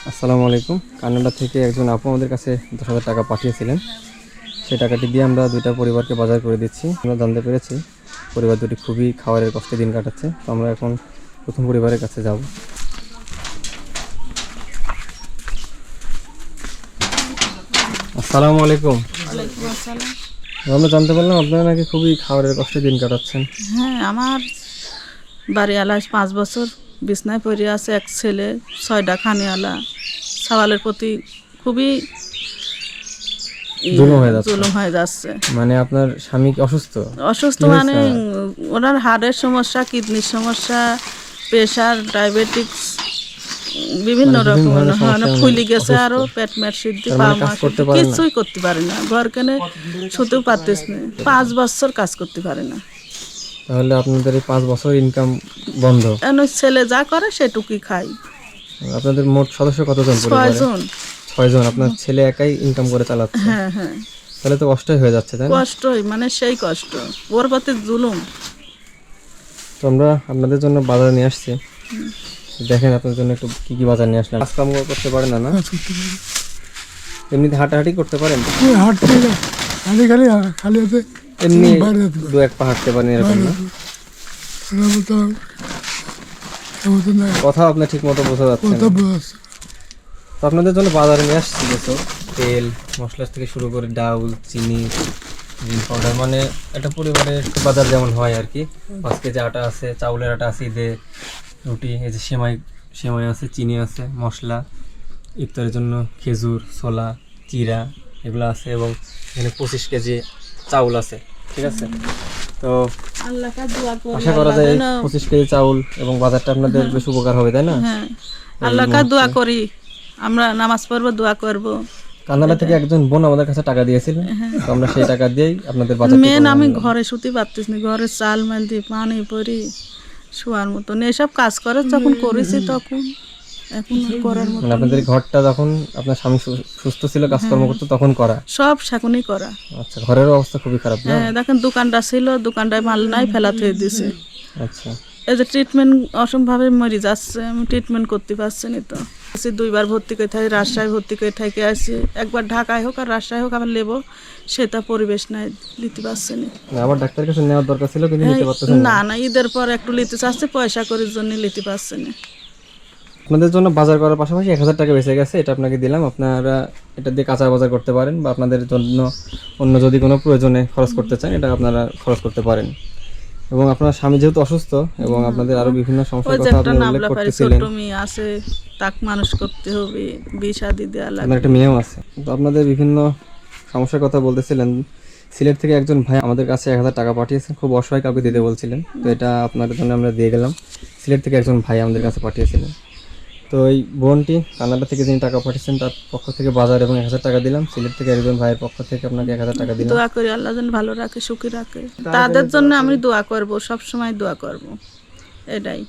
আসসালামু আলাইকুম। কানাডা থেকে একজন আপু আমাদের কাছে 10,000 টাকা পাঠিয়েছিলেন। সেই টাকাটি দিয়ে আমরা দুইটা পরিবারকে বাজার করে দিচ্ছি। আমরা জানতে পেরেছি পরিবার দুটি খুবই খাবারের কষ্টে দিন কাটাচ্ছে। তো আমরা এখন প্রথম পরিবারের কাছে যাব। আসসালামু আলাইকুম। ওয়ালাইকুম আসসালাম। আমরা জানতে পারলাম আপনারা নাকি খুবই খাবারের কষ্টে দিন কাটাচ্ছেন। হ্যাঁ, আমার বাড়িওয়ালা 5 বছর বিছনায় পড়ে আছে, এক ছেলে 6টা খানিওয়ালা, সওয়ালের প্রতি খুবই জুলুম হয়ে যাচ্ছে। মানে আপনার স্বামী কি অসুস্থ? অসুস্থ মানে ওনার হাড়ের সমস্যা, কিডনির সমস্যা, প্রেশার, ডায়াবেটিক্স, বিভিন্ন রকমের ফুলি গেছে, আরো পেট ম্যাট সিদ্ধি, কিছুই করতে পারে না। ঘর কেনে শুতেও পারতেছ না, 5 বছর কাজ করতে পারে না। তাহলে আপনাদের এই 5 বছর ইনকাম বন্ধ? ছেলে যা করে সেটুকুই খাই। আপনাদের মোট সদস্য কতজন পরিবারে? 6 জন। আপনার ছেলে একাই ইনকাম করে চালাচ্ছে? হ্যাঁ হ্যাঁ। তাহলে তো কষ্টই হয়ে যাচ্ছে, তাই না? কষ্টই, মানে সেই কষ্ট, ওর প্রতি জুলুম। তো আমরা আপনাদের জন্য বাজার নিয়ে আসছি, দেখেন আপনাদের জন্য একটু কি কি বাজার নিয়ে আসলাম। কাজ কাম করতে পারেন না? এমনিতে হাঁটাহাঁটি করতে পারেন? এমনি 2-1 পা হাঁটতে পারেন এরকম না? কথা আপনার ঠিক মতো বোঝা যাচ্ছে না। তো আপনাদের জন্য বাজারে নিয়ে আসছি কিছু তেল মশলা থেকে শুরু করে ডাউল, চিনি, পাউডার, মানে একটা পরিবারের বাজার যেমন হয় আর কি। 5 কেজি আটা আছে, চাউলের আটা আছে, ঈদে রুটি, এই যে সেমাই আছে, চিনি আছে, মশলা, ইফতারের জন্য খেজুর, ছোলা, চিরা এগুলো আছে, এবং এখানে 25 কেজি চাউল আছে। ঠিক আছে, তো আশা করা যায় 25 কেজি চাউল এবং বাজারটা আপনাদের বেশ উপকার হবে, তাই না? হ্যাঁ, আল্লাহকে দোয়া করি, আমরা নামাজ পড়বো, দোয়া করব। কানাডা থেকে একজন বোন আমাদের কাছে টাকা দিয়েছিলেন, তো আমরা সেই টাকা দিয়েই আপনাদের বাজার। মেন আমি ঘরে শুতে পারতেছি না, ঘরে চাল মাল দিয়ে পানি পরি শোয়ার মতন এসব কাজ করে যখন করেছি তখন, এখন করার মতো। মানে আপনাদের ঘরটা যখন আপনার স্বামী সুস্থ ছিল, কাজকর্ম করতো, তখন করা সব সেখনই করা। আচ্ছা, ঘরের অবস্থা খুবই খারাপ না? হ্যাঁ, দেখেন দোকানটা ছিল, দোকানটায় মাল নাই, ফেলা থয়ে দিছে। আচ্ছা, এই যে ট্রিটমেন্ট অসম্ভাবে মরে যাচ্ছে, আমি ট্রিটমেন্ট করতে পারছি না। তো 2বার ভর্তি করে থাকি, রাজশাহী ভর্তি করে থাকি আসি, একবার ঢাকায় হোক আর রাজশাহী হোক আমার লেবো, সেটা পরিবেশ নাই, নিতে পারছি না। আবার ডাক্তারের কাছে নেওয়ার দরকার ছিল, কিন্তু নিতে পারতেছেন না। না, ঈদের পর একটু নিতে চাচ্ছে, পয়সা করার জন্য নিতে পারছি না। আপনাদের জন্য বাজার করার পাশাপাশি 1000 টাকা বেঁচে গেছে, এটা আপনাকে দিলাম। আপনারা এটা দিয়ে কাঁচা বাজার করতে পারেন, বা আপনাদের জন্য অন্য যদি কোনো প্রয়োজনে খরচ করতে চান, এটা আপনারা খরচ করতে পারেন। এবং আপনার স্বামী যেহেতু অসুস্থ এবং আপনাদের আরো বিভিন্ন সমস্যার কথা আপনি উল্লেখ করতেছিলেন, ছোট মেয়ে আছে, তাকে মানুষ করতে হবে, বিশা দিতে লাগবে, আপনার একটা মেয়েও আছে। তো আপনাদের বিভিন্ন সমস্যার কথা বলতেছিলেন। সিলেট থেকে একজন ভাই আমাদের কাছে 1000 টাকা পাঠিয়েছেন, খুব অসহায় কাউকে দিতে বলছিলেন, তো এটা আপনাদের জন্য আমরা দিয়ে গেলাম। সিলেট থেকে একজন ভাই আমাদের কাছে পাঠিয়েছিলেন। তো এই বোনটি কানাডা থেকে যিনি টাকা পাঠিয়েছেন তার পক্ষ থেকে বাজার এবং 1000 টাকা দিলাম। সিলেট থেকে একজন ভাইয়ের পক্ষ থেকে আপনাকে 1000 টাকা দিলাম। দোয়া করি আল্লাহ যেন ভালো রাখে, সুখী রাখে, তাদের জন্য আমি দোয়া করব, সব সময় দোয়া করব, এটাই।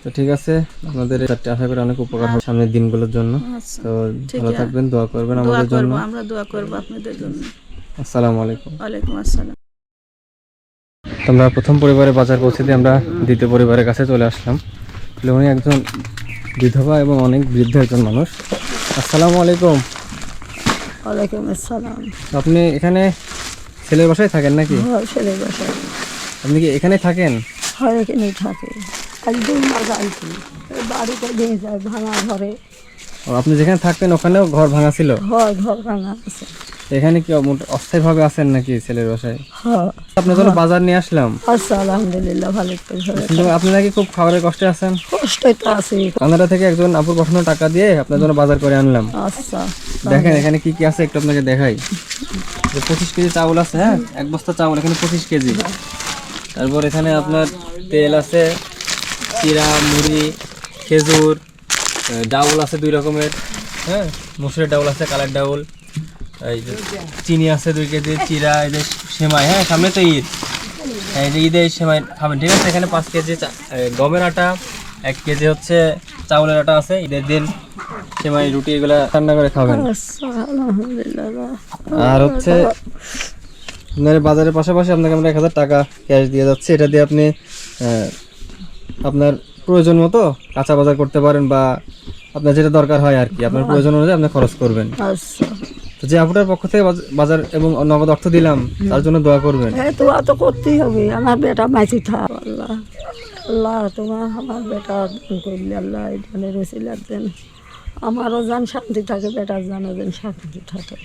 তো ঠিক আছে, আপনাদের চারটি আশা করি অনেক উপকার হবে সামনের দিনগুলোর জন্য। তো ভালো থাকবেন, দোয়া করবেন আমাদের জন্য। আমরা দোয়া করব আপনাদের জন্য। আসসালামু আলাইকুম। ওয়ালাইকুম আসসালাম। আমরা প্রথম পরিবারে বাজার পৌঁছে দিয়ে আমরা দ্বিতীয় পরিবারের কাছে চলে আসলাম। উনি একজন বিধবা এবং অনেক বৃদ্ধ একজন মানুষ। আসসালামু আলাইকুম। ওয়ালাইকুম আসসালাম। আপনি এখানে ছেলের বাসায় থাকেন নাকি? হ্যাঁ, ছেলের বাসায়। আপনি কি এখানে থাকেন? হয়, এখানেই থাকে। আজ 2 মাস আইছি, বাড়িতে ভেঙে যায়, ভাঙা ঘরে। ও, আপনি যেখানে থাকতেন ওখানেও ঘর ভাঙা ছিল? হয়, ঘর ভাঙা আছে। এখানে কি অস্থায়ীভাবে আছেন নাকি ছেলের বাসায়? হ্যাঁ। আপনার জন্য বাজার নিয়ে আসলাম। আচ্ছা, আলহামদুলিল্লাহ, ভালো করে। কিন্তু আপনি নাকি খুব খাবারের কষ্টে আছেন? কষ্টই তো আছে। কানাডা থেকে একজন আপুর পাঠানো টাকা দিয়ে আপনার জন্য বাজার করে আনলাম। আচ্ছা, দেখেন এখানে কি কি আছে একটু আপনাকে দেখাই। 25 কেজি চাউল আছে, হ্যাঁ, 1 বস্তা চাউল এখানে 25 কেজি। তারপর এখানে আপনার তেল আছে, চিরা, মুড়ি, খেজুর, ডাউল আছে 2 রকমের, হ্যাঁ, মসুরের ডাউল আছে, কালার ডাউল, এই যে চিনি আছে 2 কেজি, চিরা, এই যে সেমাই, হ্যাঁ, সামনে তো ঈদ, এই যে ঈদে সেমাই খাবেন, ঠিক আছে। এখানে 5 কেজি গমের আটা, 1 কেজি হচ্ছে চাউলের আটা আছে, ঈদের দিন সেমাই, রুটি এগুলা রান্না করে খাবেন। আলহামদুলিল্লাহ। আর হচ্ছে আপনার বাজারের পাশাপাশি আপনাকে আমরা 1000 টাকা ক্যাশ দিয়ে যাচ্ছি। এটা দিয়ে আপনি আপনার প্রয়োজন মতো কাঁচা বাজার করতে পারেন, বা আপনার যেটা দরকার হয় আর কি, আপনার প্রয়োজন অনুযায়ী আপনি খরচ করবেন। আচ্ছা তো যে আপুটার পক্ষ থেকে বাজার এবং নগদ অর্থ দিলাম, তার জন্য দোয়া করবেন। হ্যাঁ দোয়া তো করতেই হবে, আমার বেটা মাইছি থাক। আল্লাহ আল্লাহ তোমার আমার বেটা দান করলে আল্লাহ এই ধানের ওসিলার যেন আমারও যেন শান্তি থাকে, বেটার যেন যেন শান্তি থাকে।